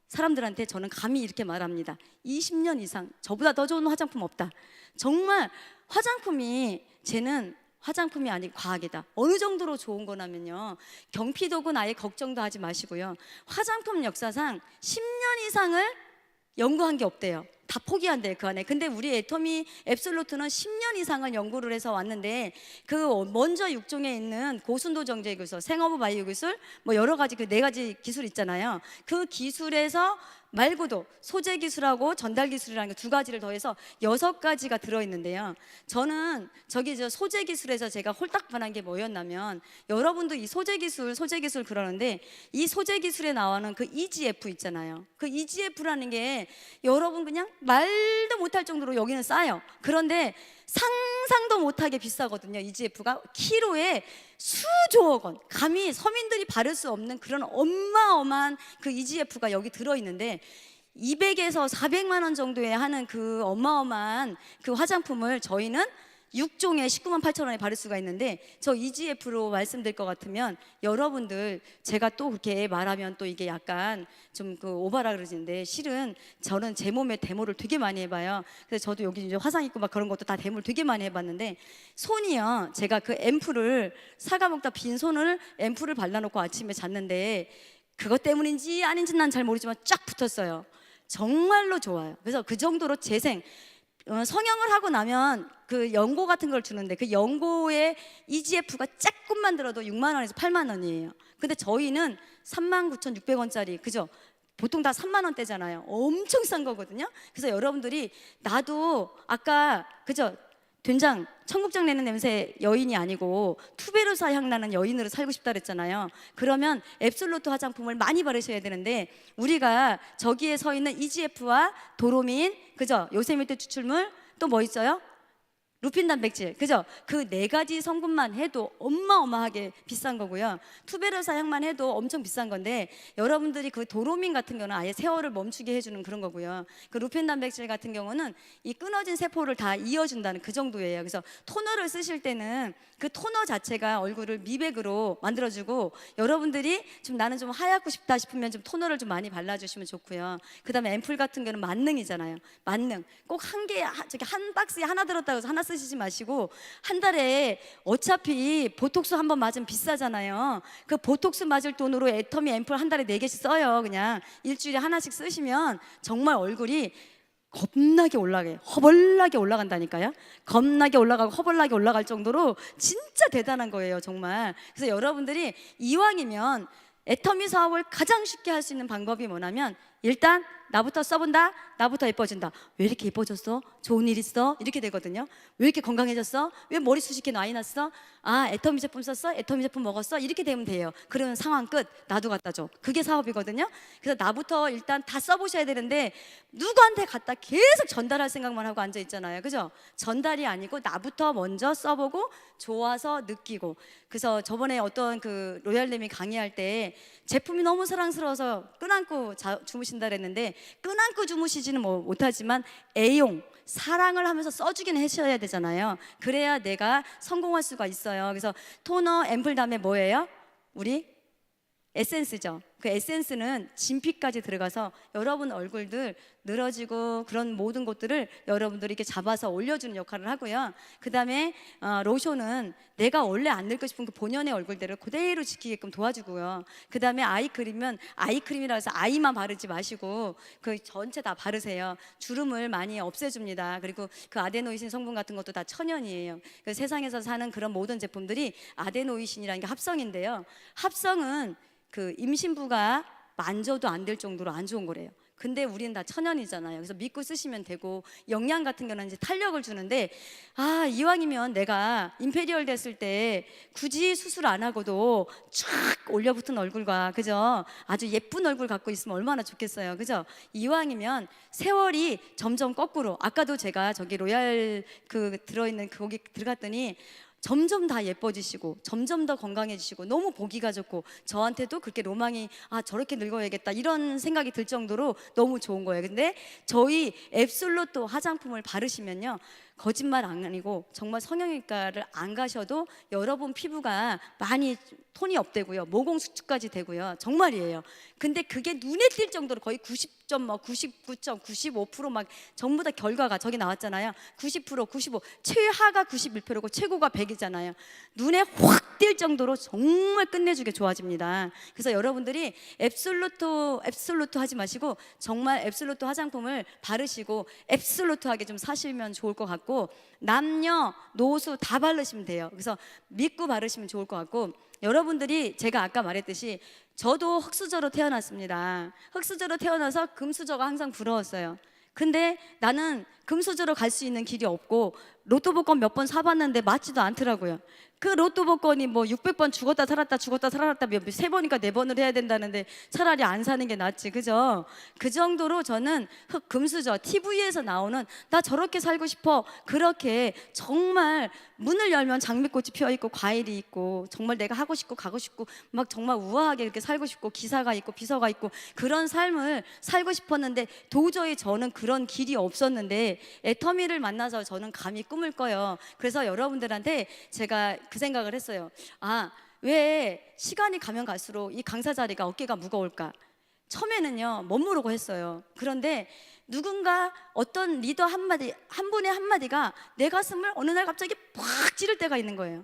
사람들한테 저는 감히 이렇게 말합니다. 20년 이상 저보다 더 좋은 화장품 없다. 정말 쟤는 화장품이 아닌 과학이다. 어느 정도로 좋은 거냐면요, 경피독은 아예 걱정도 하지 마시고요, 화장품 역사상 10년 이상을 연구한 게 없대요. 다 포기한대요, 그 안에. 근데 우리 애터미 앱솔루트는 10년 이상을 연구를 해서 왔는데 먼저 육종에 있는 고순도 정제 기술, 생허브 바이오 기술, 뭐 여러 가지 그 4가지 기술 있잖아요. 그 기술에서 말고도 소재 기술하고 전달 기술이라는 게 2가지를 더해서 6가지가 들어있는데요. 저는 저 소재 기술에서 제가 홀딱 반한 게 뭐였냐면, 여러분도 이 소재 기술 그러는데 이 소재 기술에 나오는 그 EGF 있잖아요. 그 EGF라는 게 여러분 그냥 말도 못할 정도로 여기는 싸요. 그런데 상상도 못하게 비싸거든요. EGF가 키로에 수조억 원, 감히 서민들이 바를 수 없는 그런 어마어마한 그 EGF가 여기 들어있는데 200에서 400만 원 정도에 하는 그 어마어마한 그 화장품을 저희는 6종에 19만 8천 원에 바를 수가 있는데, 저 EGF로 말씀드릴 것 같으면 여러분들, 제가 또 그렇게 말하면 또 이게 약간 좀 그 오바라 그러시는데, 실은 저는 제 몸에 데모를 되게 많이 해봐요. 그래서 저도 여기 이제 화상 있고 막 그런 것도 다 데모를 되게 많이 해봤는데, 손이요, 제가 그 앰플을 사과 먹다 빈 손을 앰플을 발라놓고 아침에 잤는데 그것 때문인지 아닌지 난 잘 모르지만 쫙 붙었어요. 정말로 좋아요. 그래서 그 정도로 재생, 성형을 하고 나면 그 연고 같은 걸 주는데 그 연고에 EGF가 조금만 들어도 6만 원에서 8만 원이에요. 근데 저희는 39,600원짜리, 그죠? 보통 다 3만 원대잖아요. 엄청 싼 거거든요. 그래서 여러분들이, 나도 아까 그죠? 된장, 청국장 내는 냄새 여인이 아니고 투베르사 향 나는 여인으로 살고 싶다 그랬잖아요. 그러면 앱솔루트 화장품을 많이 바르셔야 되는데, 우리가 저기에 서 있는 EGF와 도로민, 그죠? 요세미트 추출물, 또 뭐 있어요? 루핀 단백질, 그죠? 그 4가지 성분만 해도 어마어마하게 비싼 거고요. 투베르사 향만 해도 엄청 비싼 건데, 여러분들이 그 도로민 같은 경우는 아예 세월을 멈추게 해주는 그런 거고요. 그 루핀 단백질 같은 경우는 이 끊어진 세포를 다 이어준다는 그 정도예요. 그래서 토너를 쓰실 때는 그 토너 자체가 얼굴을 미백으로 만들어주고, 여러분들이 좀 나는 좀 하얗고 싶다 싶으면 좀 토너를 좀 많이 발라주시면 좋고요. 그 다음에 앰플 같은 경우는 만능이잖아요. 만능 꼭 한 박스에 하나 들었다고 해서 하나 쓰지 쓰시지 마시고 한 달에 어차피 보톡스 한 번 맞으면 비싸잖아요. 그 보톡스 맞을 돈으로 애터미 앰플 한 달에 4개씩 써요. 그냥 일주일에 하나씩 쓰시면 정말 얼굴이 겁나게 올라가요. 허벌나게 올라간다니까요. 겁나게 올라가고 허벌나게 올라갈 정도로 진짜 대단한 거예요, 정말. 그래서 여러분들이 이왕이면 애터미 사업을 가장 쉽게 할 수 있는 방법이 뭐냐면 일단 나부터 써본다. 나부터 예뻐진다. 왜 이렇게 예뻐졌어? 좋은 일 있어? 이렇게 되거든요. 왜 이렇게 건강해졌어? 왜 머리숱이 이렇게 많이 났어? 아, 애터미 제품 썼어? 애터미 제품 먹었어? 이렇게 되면 돼요. 그러면 상황 끝. 나도 갖다 줘. 그게 사업이거든요. 그래서 나부터 일단 다 써보셔야 되는데 누구한테 갖다 계속 전달할 생각만 하고 앉아 있잖아요. 그죠? 전달이 아니고 나부터 먼저 써보고 좋아서 느끼고. 그래서 저번에 어떤 그 로얄님이 강의할 때 제품이 너무 사랑스러워서 끈안고 주무신다 그랬는데 끈안고 주무시지는 못하지만 애용 사랑을 하면서 써주긴 하셔야 되잖아요. 그래야 내가 성공할 수가 있어요. 그래서 토너 앰플 다음에 뭐예요? 우리 에센스죠. 그 에센스는 진피까지 들어가서 여러분 얼굴들 늘어지고 그런 모든 것들을 여러분들이 이렇게 잡아서 올려주는 역할을 하고요. 그 다음에 로션은 내가 원래 안 늙고 싶은 그 본연의 얼굴들을 그대로 지키게끔 도와주고요. 그 다음에 아이크림은 아이크림이라 해서 아이만 바르지 마시고 그 전체 다 바르세요. 주름을 많이 없애줍니다. 그리고 그 아데노이신 성분 같은 것도 다 천연이에요. 그 세상에서 사는 그런 모든 제품들이 아데노이신이라는 게 합성인데요. 합성은 그 임신부가 만져도 안 될 정도로 안 좋은 거래요. 근데 우리는 다 천연이잖아요. 그래서 믿고 쓰시면 되고 영양 같은 거는 이제 탄력을 주는데 아 이왕이면 내가 임페리얼 됐을 때 굳이 수술 안 하고도 쫙 올려붙은 얼굴과 그죠? 아주 예쁜 얼굴 갖고 있으면 얼마나 좋겠어요. 그죠? 이왕이면 세월이 점점 거꾸로 아까도 제가 저기 로얄 그 들어있는 거기 들어갔더니 점점 다 예뻐지시고 점점 더 건강해지시고 너무 보기가 좋고 저한테도 그렇게 로망이 아 저렇게 늙어야겠다 이런 생각이 들 정도로 너무 좋은 거예요. 근데 저희 앱솔루트 화장품을 바르시면요 거짓말 아니고 정말 성형외과를 안 가셔도 여러분 피부가 많이 톤이 업되고요 모공 수축까지 되고요 정말이에요. 근데 그게 눈에 띌 정도로 거의 99.95% 전부 다 결과가 저기 나왔잖아요. 90%, 95, 최하가 91%고 최고가 100이잖아요. 눈에 확 띌 정도로 정말 끝내주게 좋아집니다. 그래서 여러분들이 앱솔루트 하지 마시고 정말 앱솔루트 화장품을 바르시고 앱솔루트하게 좀 사시면 좋을 것 같고 남녀, 노수 다 바르시면 돼요. 그래서 믿고 바르시면 좋을 것 같고 여러분들이 제가 아까 말했듯이 저도 흑수저로 태어났습니다. 흑수저로 태어나서 금수저가 항상 부러웠어요. 근데 나는 금수저로 갈 수 있는 길이 없고 로또 복권 몇 번 사봤는데 맞지도 않더라고요. 그 로또 복권이 뭐 600번 죽었다 살았다 세 번이니까 4번을 해야 된다는데 차라리 안 사는 게 낫지 그죠? 그 정도로 저는 금수저 TV에서 나오는 나 저렇게 살고 싶어 그렇게 정말 문을 열면 장미꽃이 피어있고 과일이 있고 정말 내가 하고 싶고 가고 싶고 막 정말 우아하게 이렇게 살고 싶고 기사가 있고 비서가 있고 그런 삶을 살고 싶었는데 도저히 저는 그런 길이 없었는데 애터미를 만나서 저는 감히 꿈을 꿔요. 그래서 여러분들한테 제가 그 생각을 했어요. 아, 왜 시간이 가면 갈수록 이 강사 자리가 어깨가 무거울까? 처음에는요 못 모르고 했어요. 그런데 누군가 어떤 리더 한 분의 한마디가 내 가슴을 어느 날 갑자기 팍 찌를 때가 있는 거예요.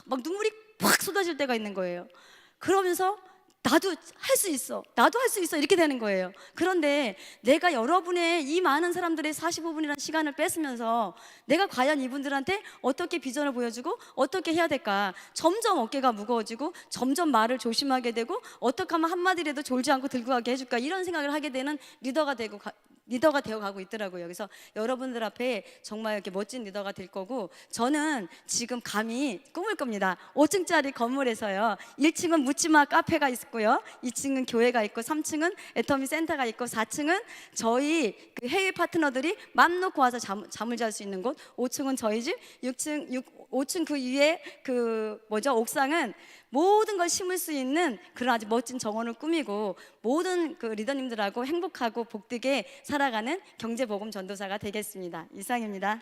막 눈물이 팍 쏟아질 때가 있는 거예요. 그러면서 나도 할 수 있어 이렇게 되는 거예요. 그런데 내가 여러분의 이 많은 사람들의 45분이라는 시간을 뺏으면서 내가 과연 이분들한테 어떻게 비전을 보여주고 어떻게 해야 될까? 점점 어깨가 무거워지고 점점 말을 조심하게 되고 어떻게 하면 한마디라도 졸지 않고 들고 가게 해줄까? 이런 생각을 하게 되는 리더가 되어가고 있더라고요. 그래서 여러분들 앞에 정말 이렇게 멋진 리더가 될 거고 저는 지금 감히 꿈을 꿉니다. 5층짜리 건물에서요 1층은 묻지마 카페가 있고요 2층은 교회가 있고 3층은 애터미 센터가 있고 4층은 저희 그 해외 파트너들이 맘 놓고 와서 잠을 잘 수 있는 곳 5층은 저희 집 5층 그 위에 그 옥상은 모든 걸 심을 수 있는 그런 아주 멋진 정원을 꾸미고 모든 그 리더님들하고 행복하고 복되게 살아가는 경제복음 전도사가 되겠습니다. 이상입니다.